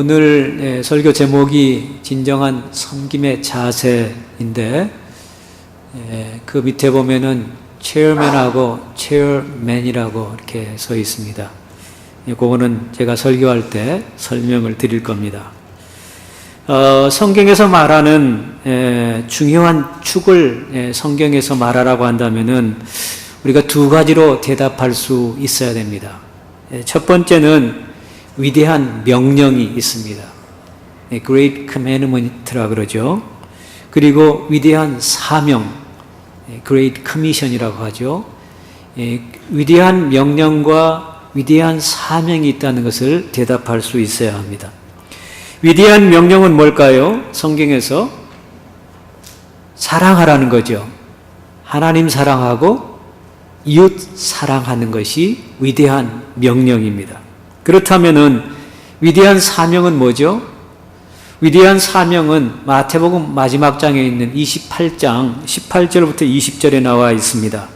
오늘 설교 제목이 진정한 섬김의 자세인데 그 밑에 보면은 체어맨하고 체어맨이라고 이렇게 써 있습니다. 그거는 제가 설교할 때 설명을 드릴 겁니다. 성경에서 말하는 중요한 축을 성경에서 말하라고 한다면은 우리가 두 가지로 대답할 수 있어야 됩니다. 첫 번째는 위대한 명령이 있습니다. Great Commandment라 그러죠. 그리고 위대한 사명, Great Commission이라고 하죠. 위대한 명령과 위대한 사명이 있다는 것을 대답할 수 있어야 합니다. 위대한 명령은 뭘까요? 성경에서 사랑하라는 거죠. 하나님 사랑하고 이웃 사랑하는 것이 위대한 명령입니다. 그렇다면은 위대한 사명은 뭐죠? 위대한 사명은 마태복음 마지막 장에 있는 28장 18절부터 20절에 나와 있습니다.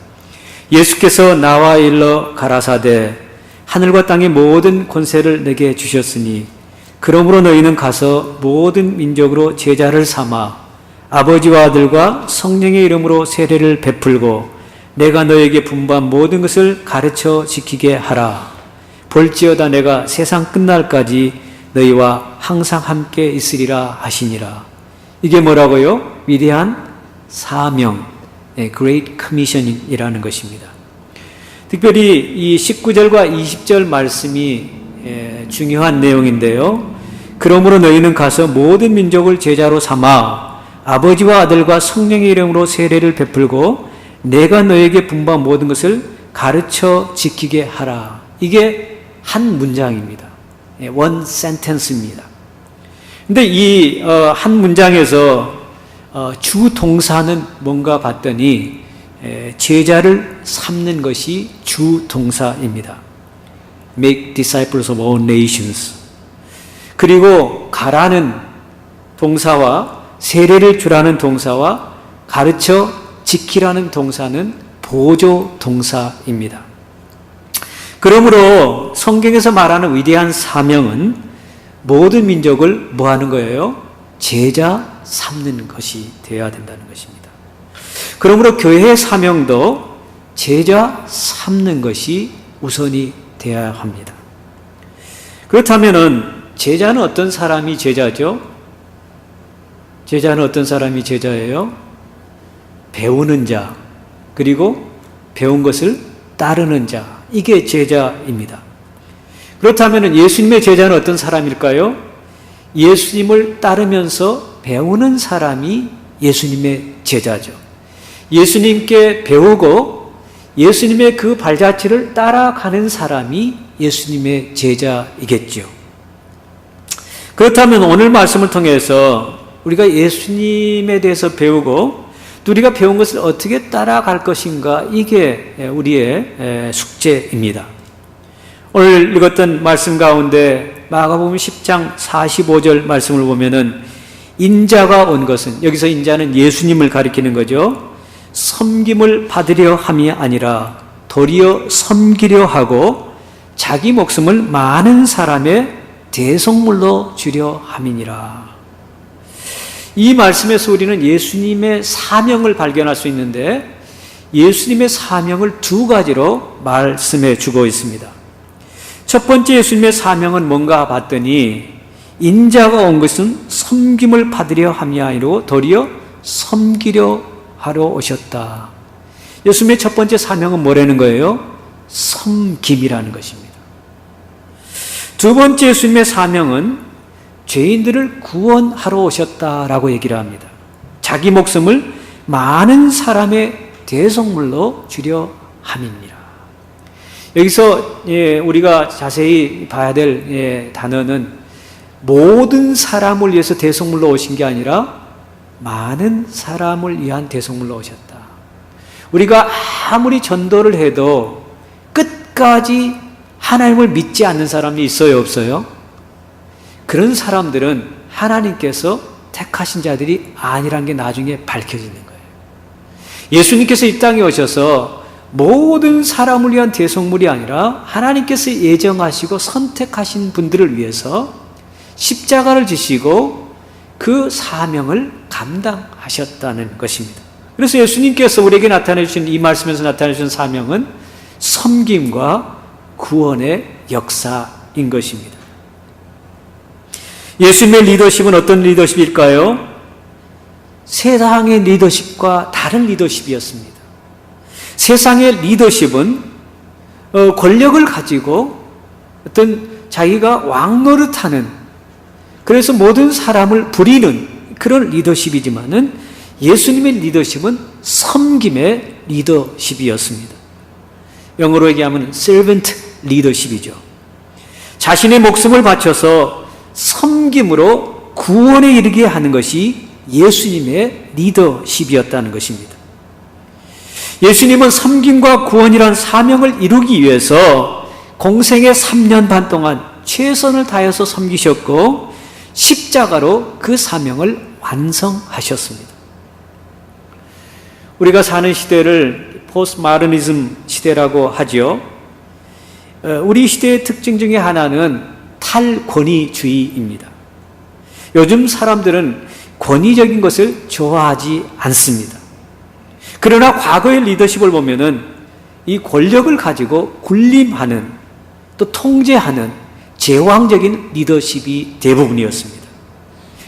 예수께서 나와 일러 가라사대 하늘과 땅의 모든 권세를 내게 주셨으니 그러므로 너희는 가서 모든 민족으로 제자를 삼아 아버지와 아들과 성령의 이름으로 세례를 베풀고 내가 너에게 분부한 모든 것을 가르쳐 지키게 하라. 볼지어다 내가 세상 끝날까지 너희와 항상 함께 있으리라 하시니라. 이게 뭐라고요? 위대한 사명, Great Commission이라는 것입니다. 특별히 이 19절과 20절 말씀이 중요한 내용인데요. 그러므로 너희는 가서 모든 민족을 제자로 삼아 아버지와 아들과 성령의 이름으로 세례를 베풀고 내가 너에게 분부한 모든 것을 가르쳐 지키게 하라. 이게 한 문장입니다. one sentence입니다. 근데 이 한 문장에서 주 동사는 뭔가 봤더니 제자를 삼는 것이 주 동사입니다. Make disciples of all nations. 그리고 가라는 동사와 세례를 주라는 동사와 가르쳐 지키라는 동사는 보조 동사입니다. 그러므로 성경에서 말하는 위대한 사명은 모든 민족을 뭐 하는 거예요? 제자 삼는 것이 되어야 된다는 것입니다. 그러므로 교회의 사명도 제자 삼는 것이 우선이 되어야 합니다. 그렇다면은 제자는 어떤 사람이 제자죠? 제자는 어떤 사람이 제자예요? 배우는 자, 그리고 배운 것을 따르는 자. 이게 제자입니다. 그렇다면 예수님의 제자는 어떤 사람일까요? 예수님을 따르면서 배우는 사람이 예수님의 제자죠. 예수님께 배우고 예수님의 그 발자취를 따라가는 사람이 예수님의 제자이겠죠. 그렇다면 오늘 말씀을 통해서 우리가 예수님에 대해서 배우고 또 우리가 배운 것을 어떻게 따라갈 것인가, 이게 우리의 숙제입니다. 오늘 읽었던 말씀 가운데 마가복음 10장 45절 말씀을 보면은 인자가 온 것은, 여기서 인자는 예수님을 가리키는 거죠. 섬김을 받으려 함이 아니라 도리어 섬기려 하고 자기 목숨을 많은 사람의 대속물로 주려 함이니라. 이 말씀에서 우리는 예수님의 사명을 발견할 수 있는데 예수님의 사명을 두 가지로 말씀해 주고 있습니다. 첫 번째 예수님의 사명은 뭔가 봤더니 인자가 온 것은 섬김을 받으려 함이 아니라 도리어 섬기려 하러 오셨다. 예수님의 첫 번째 사명은 뭐라는 거예요? 섬김이라는 것입니다. 두 번째 예수님의 사명은 죄인들을 구원하러 오셨다라고 얘기를 합니다. 자기 목숨을 많은 사람의 대속물로 주려 함이니라. 여기서 우리가 자세히 봐야 될 단어는 모든 사람을 위해서 대속물로 오신 게 아니라 많은 사람을 위한 대속물로 오셨다. 우리가 아무리 전도를 해도 끝까지 하나님을 믿지 않는 사람이 있어요, 없어요? 그런 사람들은 하나님께서 택하신 자들이 아니란 게 나중에 밝혀지는 거예요. 예수님께서 이 땅에 오셔서 모든 사람을 위한 대속물이 아니라 하나님께서 예정하시고 선택하신 분들을 위해서 십자가를 지시고 그 사명을 감당하셨다는 것입니다. 그래서 예수님께서 우리에게 나타내 주신 이 말씀에서 나타내 주신 사명은 섬김과 구원의 역사인 것입니다. 예수님의 리더십은 어떤 리더십일까요? 세상의 리더십과 다른 리더십이었습니다. 세상의 리더십은 권력을 가지고 어떤 자기가 왕노릇하는, 그래서 모든 사람을 부리는 그런 리더십이지만은 예수님의 리더십은 섬김의 리더십이었습니다. 영어로 얘기하면 servant 리더십이죠. 자신의 목숨을 바쳐서 섬김으로 구원에 이르게 하는 것이 예수님의 리더십이었다는 것입니다. 예수님은 섬김과 구원이라는 사명을 이루기 위해서 공생의 3년 반 동안 최선을 다해서 섬기셨고 십자가로 그 사명을 완성하셨습니다. 우리가 사는 시대를 포스트모더니즘 시대라고 하죠. 우리 시대의 특징 중에 하나는 탈권위주의입니다. 요즘 사람들은 권위적인 것을 좋아하지 않습니다. 그러나 과거의 리더십을 보면은 이 권력을 가지고 군림하는, 또 통제하는 제왕적인 리더십이 대부분이었습니다.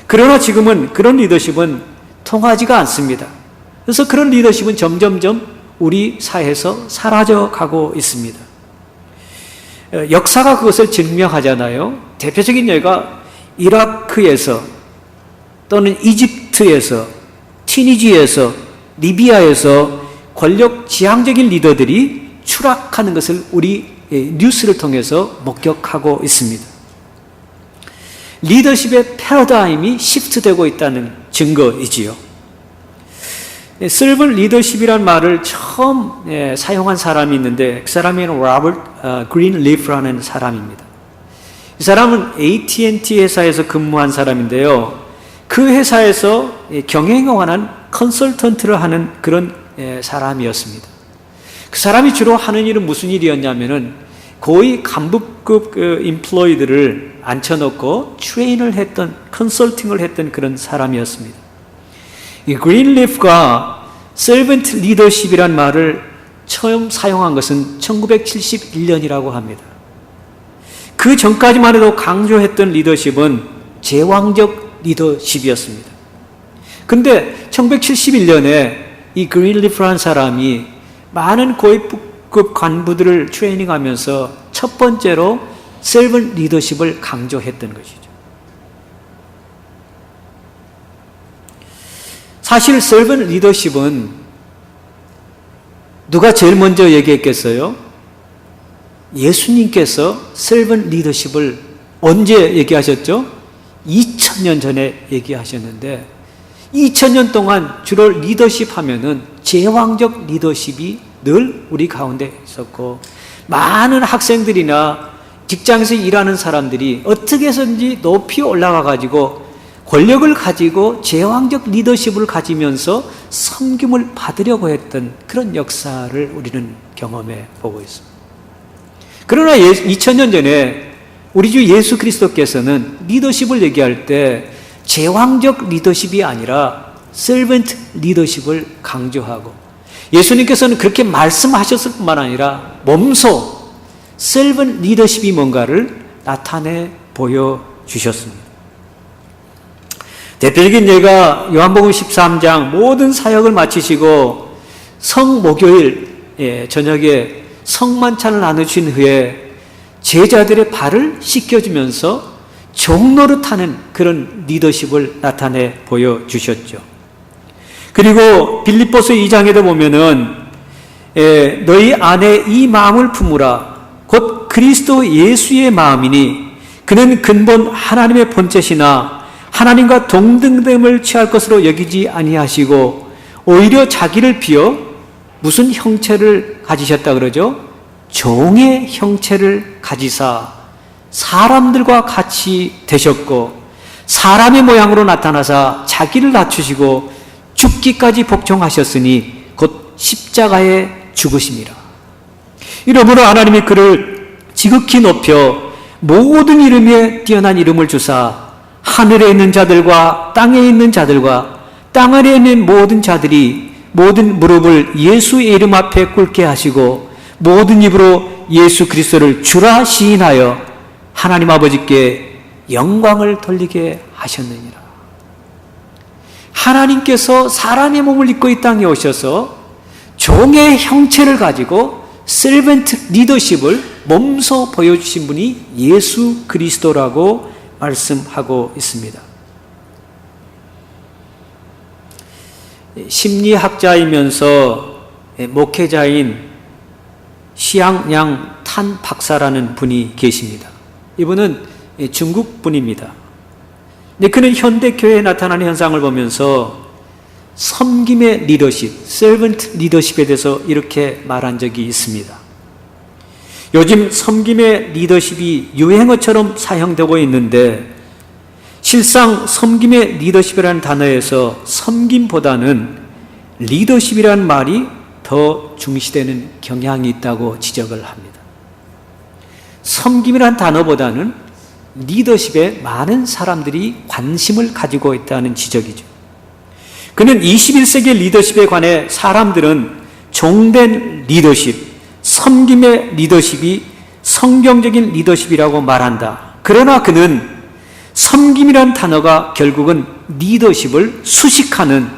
그러나 지금은 그런 리더십은 통하지가 않습니다. 그래서 그런 리더십은 점점점 우리 사회에서 사라져 가고 있습니다. 역사가 그것을 증명하잖아요. 대표적인 예가 이라크에서 또는 이집트에서, 튀니지에서, 리비아에서 권력 지향적인 리더들이 추락하는 것을 우리 뉴스를 통해서 목격하고 있습니다. 리더십의 패러다임이 시프트되고 있다는 증거이지요. servant 리더십이란 말을 처음 사용한 사람이 있는데 그 사람이 로버트 그린리프라는 사람입니다. 이 사람은 AT&T 회사에서 근무한 사람인데요. 그 회사에서 경영에 관한 컨설턴트를 하는 그런 사람이었습니다. 그 사람이 주로 하는 일은 무슨 일이었냐면은 고위 간부급 인플로이들을 앉혀놓고 트레인을 했던, 컨설팅을 했던 그런 사람이었습니다. 이 그린리프가 servant leadership이란 말을 처음 사용한 것은 1971년이라고 합니다. 그 전까지만 해도 강조했던 리더십은 제왕적 리더십이었습니다. 그런데 1971년에 이 그린리프라는 사람이 많은 고위급 간부들을 트레이닝하면서 첫 번째로 servant 리더십을 강조했던 것이죠. 사실 servant 리더십은 누가 제일 먼저 얘기했겠어요? 예수님께서 servant 리더십을 언제 얘기하셨죠? 2000년 전에 얘기하셨는데 2000년 동안 주로 리더십 하면은 제왕적 리더십이 늘 우리 가운데 있었고 많은 학생들이나 직장에서 일하는 사람들이 어떻게 해서든지 높이 올라가 가지고 권력을 가지고 제왕적 리더십을 가지면서 섬김을 받으려고 했던 그런 역사를 우리는 경험해 보고 있습니다. 그러나 2000년 전에 우리 주 예수 그리스도께서는 리더십을 얘기할 때 제왕적 리더십이 아니라 servant 리더십을 강조하고 예수님께서는 그렇게 말씀하셨을 뿐만 아니라 몸소 servant 리더십이 뭔가를 나타내 보여주셨습니다. 대표적인 예가 요한복음 13장 모든 사역을 마치시고 성목요일 저녁에 성만찬을 나누신 후에 제자들의 발을 씻겨주면서 종노릇하는 그런 리더십을 나타내 보여주셨죠. 그리고 빌립보서 2장에도 보면은 너희 안에 이 마음을 품으라 곧 그리스도 예수의 마음이니 그는 근본 하나님의 본체시나 하나님과 동등됨을 취할 것으로 여기지 아니하시고 오히려 자기를 비어 무슨 형체를 가지셨다 그러죠? 종의 형체를 가지사 사람들과 같이 되셨고 사람의 모양으로 나타나사 자기를 낮추시고 죽기까지 복종하셨으니 곧 십자가에 죽으심이라. 이러므로 하나님이 그를 지극히 높여 모든 이름에 뛰어난 이름을 주사 하늘에 있는 자들과 땅에 있는 자들과 땅 아래에 있는 모든 자들이 모든 무릎을 예수의 이름 앞에 꿇게 하시고 모든 입으로 예수 그리스도를 주라 시인하여 하나님 아버지께 영광을 돌리게 하셨느니라. 하나님께서 사람의 몸을 입고 이 땅에 오셔서 종의 형체를 가지고 servant 리더십을 몸소 보여주신 분이 예수 그리스도라고 말씀하고 있습니다. 심리학자이면서 목회자인 시양양 탄 박사라는 분이 계십니다. 이분은 중국 분입니다. 그는 현대교회에 나타나는 현상을 보면서 섬김의 리더십, servant 리더십에 대해서 이렇게 말한 적이 있습니다. 요즘 섬김의 리더십이 유행어처럼 사용되고 있는데 실상 섬김의 리더십이라는 단어에서 섬김보다는 리더십이라는 말이 더 중시되는 경향이 있다고 지적을 합니다. 섬김이라는 단어보다는 리더십에 많은 사람들이 관심을 가지고 있다는 지적이죠. 그는 21세기 리더십에 관해 사람들은 종된 리더십, 섬김의 리더십이 성경적인 리더십이라고 말한다. 그러나 그는 섬김이란 단어가 결국은 리더십을 수식하는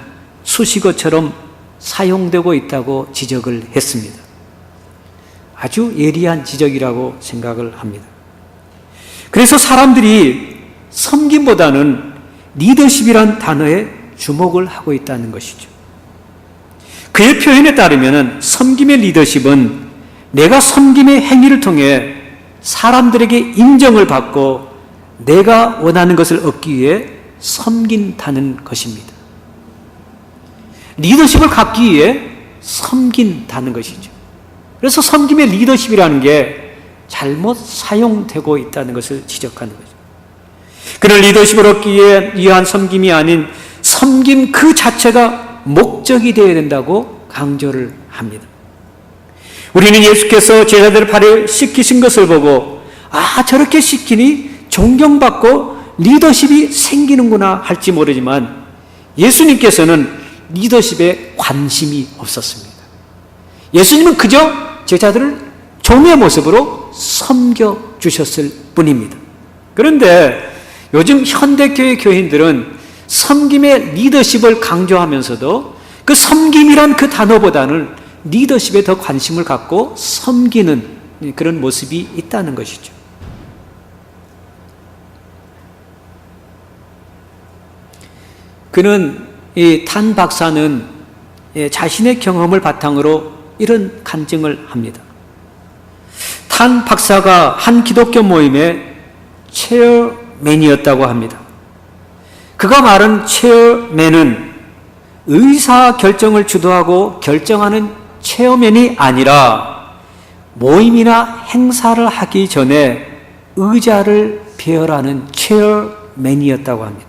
수식어처럼 사용되고 있다고 지적을 했습니다. 아주 예리한 지적이라고 생각을 합니다. 그래서 사람들이 섬김보다는 리더십이란 단어에 주목을 하고 있다는 것이죠. 그의 표현에 따르면 섬김의 리더십은 내가 섬김의 행위를 통해 사람들에게 인정을 받고 내가 원하는 것을 얻기 위해 섬긴다는 것입니다. 리더십을 갖기 위해 섬긴다는 것이죠. 그래서 섬김의 리더십이라는 게 잘못 사용되고 있다는 것을 지적하는 거죠. 그런 리더십을 얻기 위한 섬김이 아닌 섬김 그 자체가 목적이 되어야 된다고 강조를 합니다. 우리는 예수께서 제자들의 발을 씻기신 것을 보고 저렇게 씻기니 존경받고 리더십이 생기는구나 할지 모르지만 예수님께서는 리더십에 관심이 없었습니다. 예수님은 그저 제자들을 종의 모습으로 섬겨주셨을 뿐입니다. 그런데 요즘 현대교회 교인들은 섬김의 리더십을 강조하면서도 그 섬김이란 그 단어보다는 리더십에 더 관심을 갖고 섬기는 그런 모습이 있다는 것이죠. 이 탄 박사는 자신의 경험을 바탕으로 이런 간증을 합니다. 탄 박사가 한 기독교 모임의 체어맨이었다고 합니다. 그가 말한 체어맨은 의사 결정을 주도하고 결정하는 체어맨이 아니라 모임이나 행사를 하기 전에 의자를 배열하는 체어맨이었다고 합니다.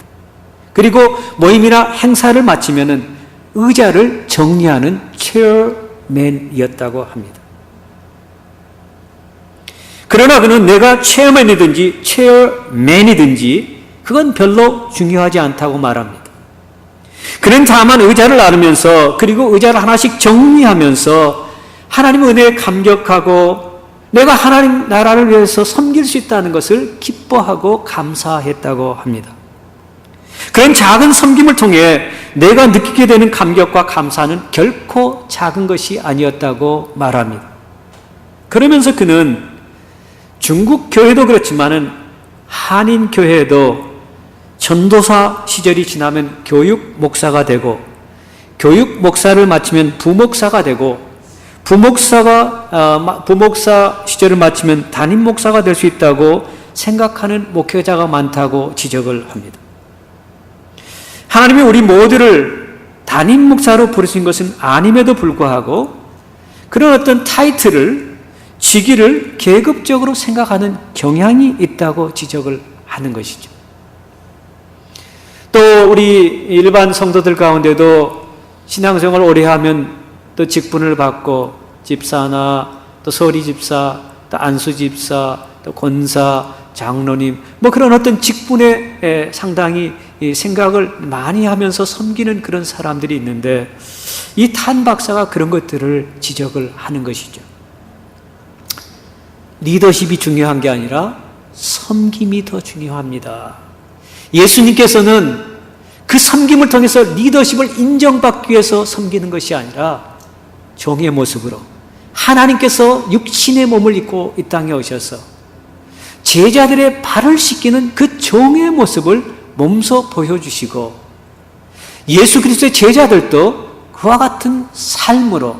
그리고 모임이나 행사를 마치면은 의자를 정리하는 체어맨이었다고 합니다. 그러나 그는 내가 체어맨이든지 체어맨이든지 그건 별로 중요하지 않다고 말합니다. 그는 다만 의자를 나누면서 그리고 의자를 하나씩 정리하면서 하나님의 은혜에 감격하고 내가 하나님 나라를 위해서 섬길 수 있다는 것을 기뻐하고 감사했다고 합니다. 그런 작은 섬김을 통해 내가 느끼게 되는 감격과 감사는 결코 작은 것이 아니었다고 말합니다. 그러면서 그는 중국 교회도 그렇지만은 한인 교회에도 전도사 시절이 지나면 교육 목사가 되고 교육 목사를 마치면 부목사가 되고 부목사 시절을 마치면 담임 목사가 될 수 있다고 생각하는 목회자가 많다고 지적을 합니다. 하나님이 우리 모두를 담임 목사로 부르신 것은 아님에도 불구하고 그런 어떤 타이틀을 직위를 계급적으로 생각하는 경향이 있다고 지적을 하는 것이죠. 또 우리 일반 성도들 가운데도 신앙생활을 오래 하면 또 직분을 받고 집사나 또 서리 집사, 또 안수 집사, 또 권사, 장로님, 뭐 그런 어떤 직분에 상당히 생각을 많이 하면서 섬기는 그런 사람들이 있는데, 이 탄 박사가 그런 것들을 지적을 하는 것이죠. 리더십이 중요한 게 아니라 섬김이 더 중요합니다. 예수님께서는 그 섬김을 통해서 리더십을 인정받기 위해서 섬기는 것이 아니라 종의 모습으로 하나님께서 육신의 몸을 입고 이 땅에 오셔서 제자들의 발을 씻기는 그 종의 모습을 몸소 보여주시고, 예수 그리스도의 제자들도 그와 같은 삶으로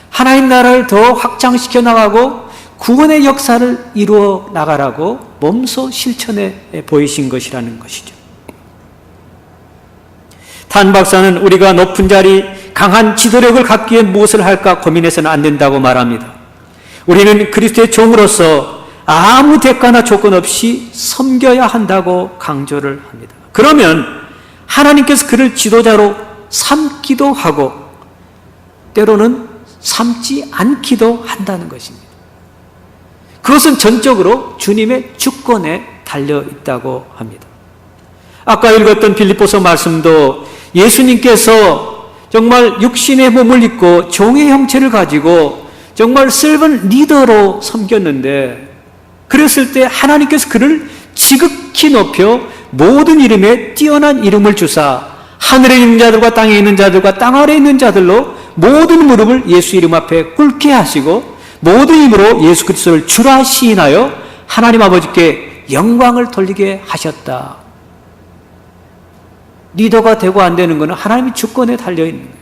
하나님 나라를 더 확장시켜 나가고 구원의 역사를 이루어 나가라고 몸소 실천해 보이신 것이라는 것이죠. 탄 박사는 우리가 높은 자리, 강한 지도력을 갖기 위해 무엇을 할까 고민해서는 안 된다고 말합니다. 우리는 그리스도의 종으로서 아무 대가나 조건 없이 섬겨야 한다고 강조를 합니다. 그러면 하나님께서 그를 지도자로 삼기도 하고 때로는 삼지 않기도 한다는 것입니다. 그것은 전적으로 주님의 주권에 달려 있다고 합니다. 아까 읽었던 빌립보서 말씀도 예수님께서 정말 육신의 몸을 입고 종의 형체를 가지고 정말 servant 리더로 섬겼는데, 그랬을 때 하나님께서 그를 지극히 높여 모든 이름에 뛰어난 이름을 주사 하늘에 있는 자들과 땅에 있는 자들과 땅 아래에 있는 자들로 모든 무릎을 예수 이름 앞에 꿇게 하시고 모든 힘으로 예수 그리스도를 주라 시인하여 하나님 아버지께 영광을 돌리게 하셨다. 리더가 되고 안 되는 것은 하나님의 주권에 달려있는 거예요.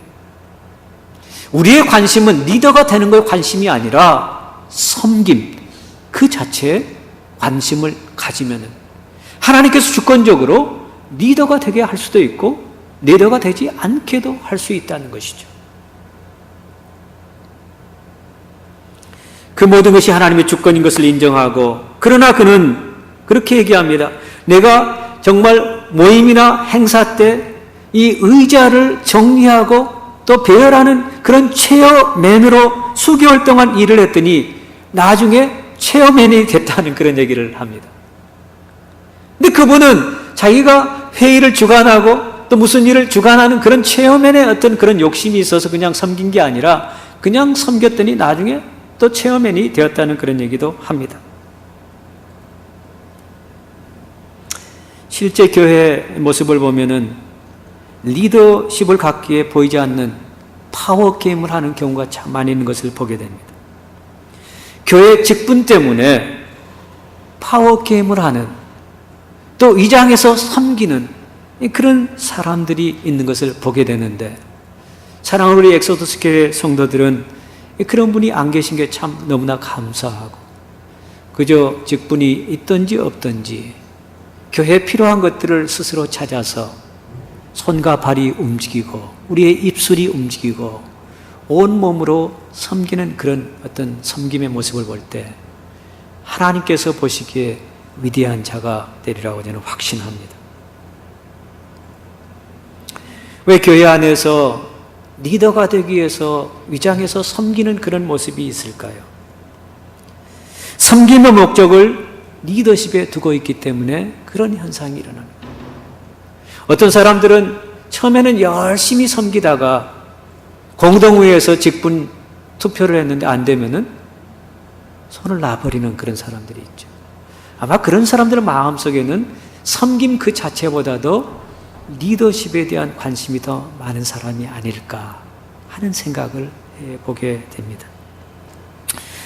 우리의 관심은 리더가 되는 거에 관심이 아니라 섬김 그 자체에 관심을 가지면은 하나님께서 주권적으로 리더가 되게 할 수도 있고 리더가 되지 않게도 할 수 있다는 것이죠. 그 모든 것이 하나님의 주권인 것을 인정하고, 그러나 그는 그렇게 얘기합니다. 내가 정말 모임이나 행사 때 이 의자를 정리하고 또 배열하는 그런 체어맨으로 수개월 동안 일을 했더니 나중에 체어맨이 됐다는 그런 얘기를 합니다. 근데 그분은 자기가 회의를 주관하고 또 무슨 일을 주관하는 그런 체어맨의 어떤 그런 욕심이 있어서 그냥 섬긴 게 아니라 그냥 섬겼더니 나중에 또 체어맨이 되었다는 그런 얘기도 합니다. 실제 교회 모습을 보면은 리더십을 갖기에 보이지 않는 파워 게임을 하는 경우가 참 많이 있는 것을 보게 됩니다. 교회 직분 때문에 파워 게임을 하는, 또 위장에서 섬기는 그런 사람들이 있는 것을 보게 되는데, 사랑하는 우리 엑소더스 교회 성도들은 그런 분이 안 계신 게 참 너무나 감사하고, 그저 직분이 있든지 없든지 교회에 필요한 것들을 스스로 찾아서 손과 발이 움직이고 우리의 입술이 움직이고 온몸으로 섬기는 그런 어떤 섬김의 모습을 볼 때 하나님께서 보시기에 위대한 자가 되리라고 저는 확신합니다. 왜 교회 안에서 리더가 되기 위해서 위장해서 섬기는 그런 모습이 있을까요? 섬김의 목적을 리더십에 두고 있기 때문에 그런 현상이 일어납니다. 어떤 사람들은 처음에는 열심히 섬기다가 공동회에서 직분 투표를 했는데 안 되면은 손을 놔버리는 그런 사람들이 있죠. 아마 그런 사람들의 마음속에는 섬김 그 자체보다도 리더십에 대한 관심이 더 많은 사람이 아닐까 하는 생각을 해보게 됩니다.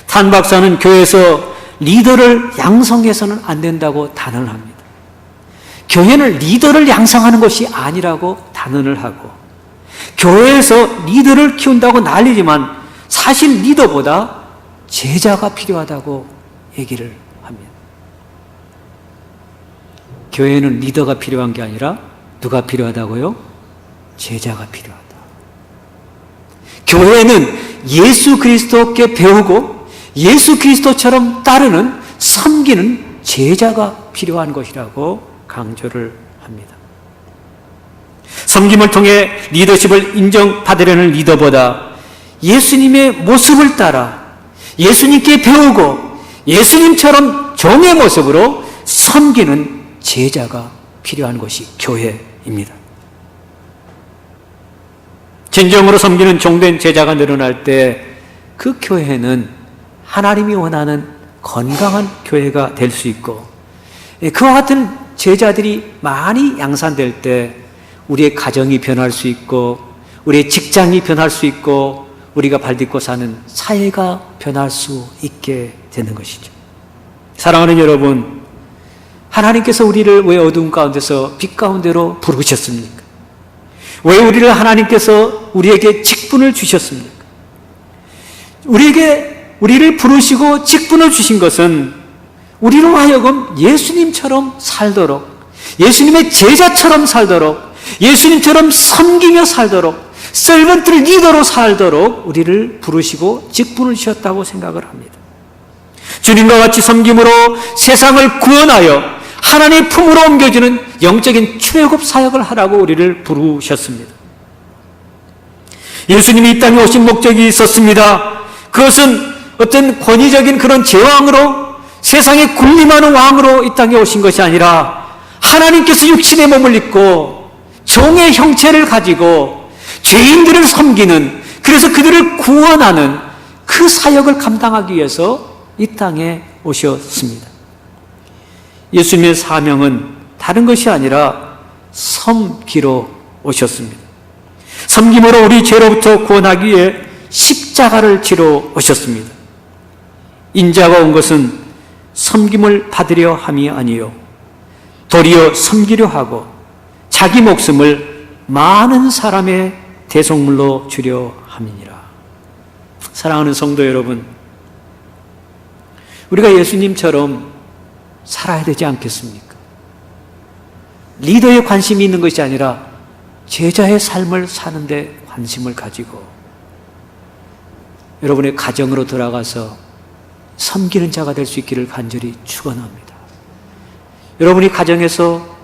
탄 박사는 교회에서 리더를 양성해서는 안 된다고 단언합니다. 교회는 리더를 양성하는 것이 아니라고 단언을 하고, 교회에서 리더를 키운다고 난리지만 사실 리더보다 제자가 필요하다고 얘기를 합니다. 교회는 리더가 필요한 게 아니라 누가 필요하다고요? 제자가 필요하다. 교회는 예수 그리스도께 배우고 예수 그리스도처럼 따르는 섬기는 제자가 필요한 것이라고 강조를 합니다. 섬김을 통해 리더십을 인정받으려는 리더보다 예수님의 모습을 따라 예수님께 배우고 예수님처럼 종의 모습으로 섬기는 제자가 필요한 것이 교회입니다. 진정으로 섬기는 종된 제자가 늘어날 때 그 교회는 하나님이 원하는 건강한 교회가 될 수 있고, 그와 같은 제자들이 많이 양산될 때 우리의 가정이 변할 수 있고, 우리의 직장이 변할 수 있고, 우리가 발딛고 사는 사회가 변할 수 있게 되는 것이죠. 사랑하는 여러분, 하나님께서 우리를 왜 어두운 가운데서 빛 가운데로 부르셨습니까? 왜 하나님께서 우리에게 직분을 주셨습니까? 우리를 부르시고 직분을 주신 것은 우리로 하여금 예수님처럼 살도록, 예수님의 제자처럼 살도록, 예수님처럼 섬기며 살도록, 서번트 리더로 살도록 우리를 부르시고 직분을 주셨다고 생각을 합니다. 주님과 같이 섬김으로 세상을 구원하여 하나님의 품으로 옮겨주는 영적인 출애굽 사역을 하라고 우리를 부르셨습니다. 예수님이 이 땅에 오신 목적이 있었습니다. 그것은 어떤 권위적인 그런 제왕으로, 세상에 군림하는 왕으로 이 땅에 오신 것이 아니라 하나님께서 육신의 몸을 입고 종의 형체를 가지고 죄인들을 섬기는, 그래서 그들을 구원하는 그 사역을 감당하기 위해서 이 땅에 오셨습니다. 예수님의 사명은 다른 것이 아니라 섬기러 오셨습니다. 섬김으로 우리 죄로부터 구원하기 위해 십자가를 지러 오셨습니다. 인자가 온 것은 섬김을 받으려 함이 아니요 도리어 섬기려 하고 자기 목숨을 많은 사람의 대속물로 주려 함이니라. 사랑하는 성도 여러분, 우리가 예수님처럼 살아야 되지 않겠습니까? 리더에 관심이 있는 것이 아니라 제자의 삶을 사는데 관심을 가지고 여러분의 가정으로 돌아가서 섬기는 자가 될 수 있기를 간절히 축원합니다. 여러분이 가정에서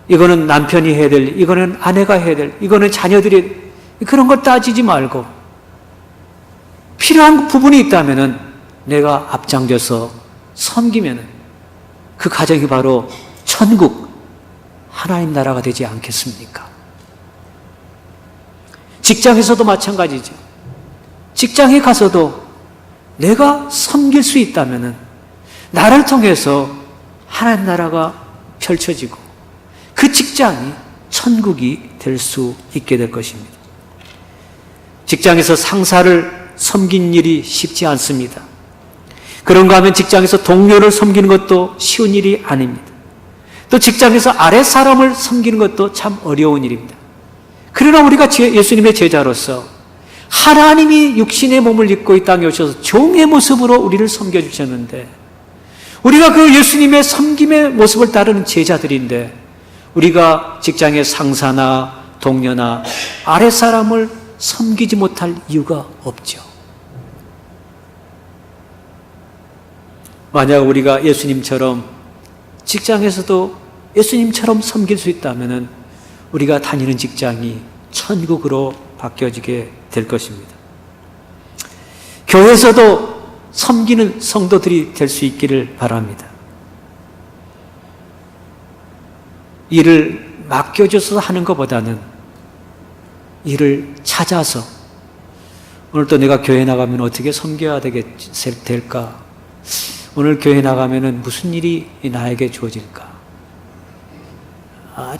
이거는 남편이 해야 될, 이거는 아내가 해야 될, 이거는 자녀들이, 그런 걸 따지지 말고 필요한 부분이 있다면은 내가 앞장져서 섬기면은 그 가정이 바로 천국, 하나님 나라가 되지 않겠습니까? 직장에서도 마찬가지죠. 직장에 가서도 내가 섬길 수 있다면은 나를 통해서 하나님 나라가 펼쳐지고 그 직장이 천국이 될 수 있게 될 것입니다. 직장에서 상사를 섬긴 일이 쉽지 않습니다. 그런가 하면 직장에서 동료를 섬기는 것도 쉬운 일이 아닙니다. 또 직장에서 아랫 사람을 섬기는 것도 참 어려운 일입니다. 그러나 우리가 예수님의 제자로서 하나님이 육신의 몸을 입고 이 땅에 오셔서 종의 모습으로 우리를 섬겨주셨는데, 우리가 그 예수님의 섬김의 모습을 따르는 제자들인데, 우리가 직장의 상사나 동료나 아랫 사람을 섬기지 못할 이유가 없죠. 만약 우리가 예수님처럼 직장에서도 예수님처럼 섬길 수 있다면 우리가 다니는 직장이 천국으로 바뀌어지게 될 것입니다. 교회에서도 섬기는 성도들이 될 수 있기를 바랍니다. 일을 맡겨줘서 하는 것보다는 일을 찾아서, 오늘 또 내가 교회 나가면 어떻게 섬겨야 될까? 오늘 교회 나가면 무슨 일이 나에게 주어질까?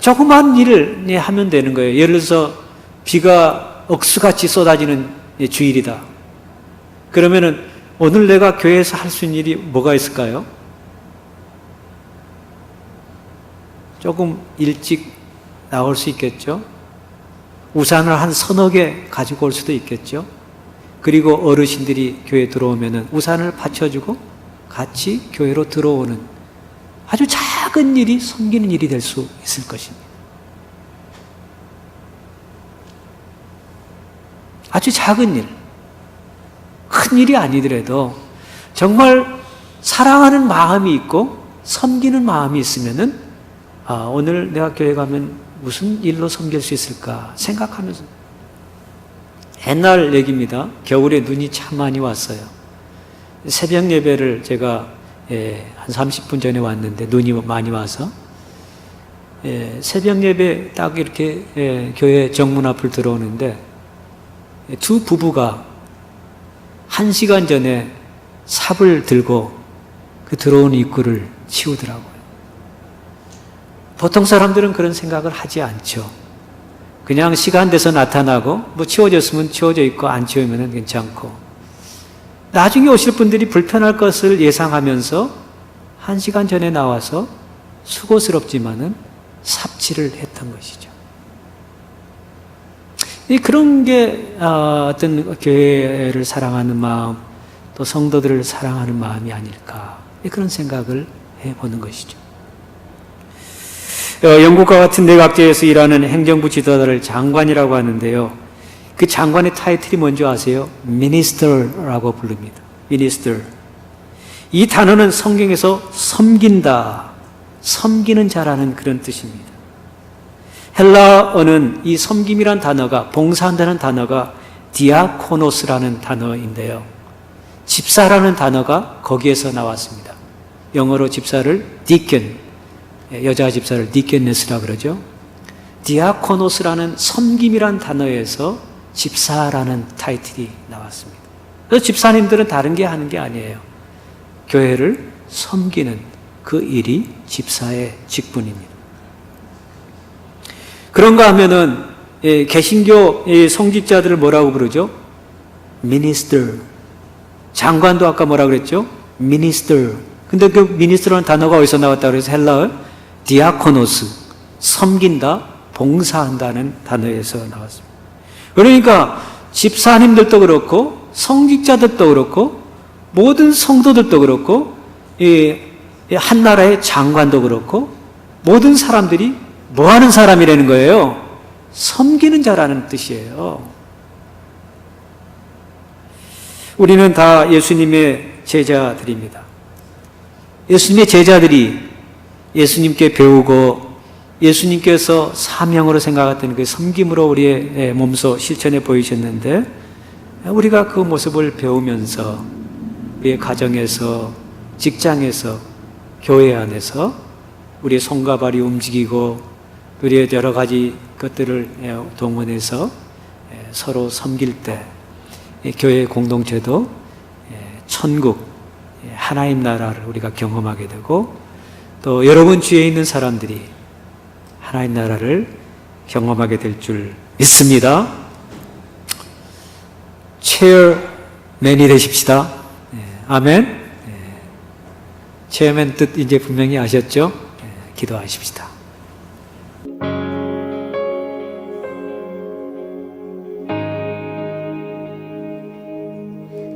조그만 일을 하면 되는 거예요. 예를 들어서 비가 억수같이 쏟아지는 주일이다. 그러면은 오늘 내가 교회에서 할 수 있는 일이 뭐가 있을까요? 조금 일찍 나올 수 있겠죠? 우산을 한 서너 개 가지고 올 수도 있겠죠? 그리고 어르신들이 교회에 들어오면은 우산을 받쳐주고 같이 교회로 들어오는 아주 작은 일이 섬기는 일이 될 수 있을 것입니다. 아주 작은 일, 큰 일이 아니더라도 정말 사랑하는 마음이 있고 섬기는 마음이 있으면은 오늘 내가 교회 가면 무슨 일로 섬길 수 있을까 생각하면서, 옛날 얘기입니다. 겨울에 눈이 참 많이 왔어요. 새벽 예배를 제가 한 30분 전에 왔는데 눈이 많이 와서 새벽 예배 딱 이렇게 교회 정문 앞을 들어오는데 두 부부가 1시간 전에 삽을 들고 그 들어온 입구를 치우더라고요. 보통 사람들은 그런 생각을 하지 않죠. 그냥 시간 돼서 나타나고 뭐 치워졌으면 치워져 있고 안 치우면 괜찮고, 나중에 오실 분들이 불편할 것을 예상하면서 1시간 전에 나와서 수고스럽지만은 삽질을 했던 것이죠. 그런 게 어떤 교회를 사랑하는 마음, 또 성도들을 사랑하는 마음이 아닐까, 그런 생각을 해보는 것이죠. 영국과 같은 내각제에서 일하는 행정부 지도자를 장관이라고 하는데요. 그 장관의 타이틀이 뭔지 아세요? Minister라고 부릅니다. Minister. 이 단어는 성경에서 섬긴다, 섬기는 자라는 그런 뜻입니다. 헬라어는 이 섬김이란 단어가, 봉사한다는 단어가 디아코노스라는 단어인데요. 집사라는 단어가 거기에서 나왔습니다. 영어로 집사를 deacon, 여자 집사를 디케네스라 그러죠. 디아코노스라는 섬김이란 단어에서 집사라는 타이틀이 나왔습니다. 그래서 집사님들은 다른 게 하는 게 아니에요. 교회를 섬기는 그 일이 집사의 직분입니다. 그런가 하면은 개신교 성직자들을 뭐라고 부르죠? Minister. 장관도 아까 뭐라 그랬죠? Minister. 근데 그 Minister라는 단어가 어디서 나왔다 그래서 헬라어 디아코노스, 섬긴다, 봉사한다는 단어에서 나왔습니다. 그러니까 집사님들도 그렇고 성직자들도 그렇고 모든 성도들도 그렇고 한 나라의 장관도 그렇고 모든 사람들이 뭐 하는 사람이라는 거예요? 섬기는 자라는 뜻이에요. 우리는 다 예수님의 제자들입니다. 예수님의 제자들이 예수님께 배우고 예수님께서 사명으로 생각했던 그 섬김으로 우리의 몸소 실천해 보이셨는데, 우리가 그 모습을 배우면서 우리의 가정에서, 직장에서, 교회 안에서 우리의 손과 발이 움직이고 우리의 여러 가지 것들을 동원해서 서로 섬길 때 교회 공동체도 천국, 하나님 나라를 우리가 경험하게 되고, 또 여러분 주위에 있는 사람들이 하나님 나라를 경험하게 될 줄 믿습니다. 체어맨이 되십시다. 아멘. 체어맨 뜻 이제 분명히 아셨죠? 기도하십시다.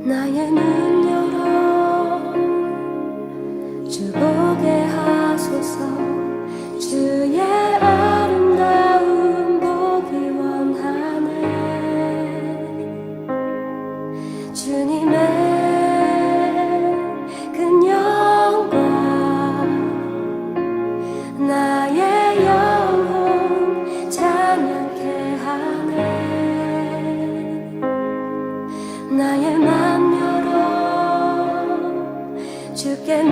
나의 눈 열어 주 보게 하소서. 주의 아름다운 보기 원하네. 주님의 큰 영광 나의 영혼 찬양케 하네. 나의 맘 열어 주께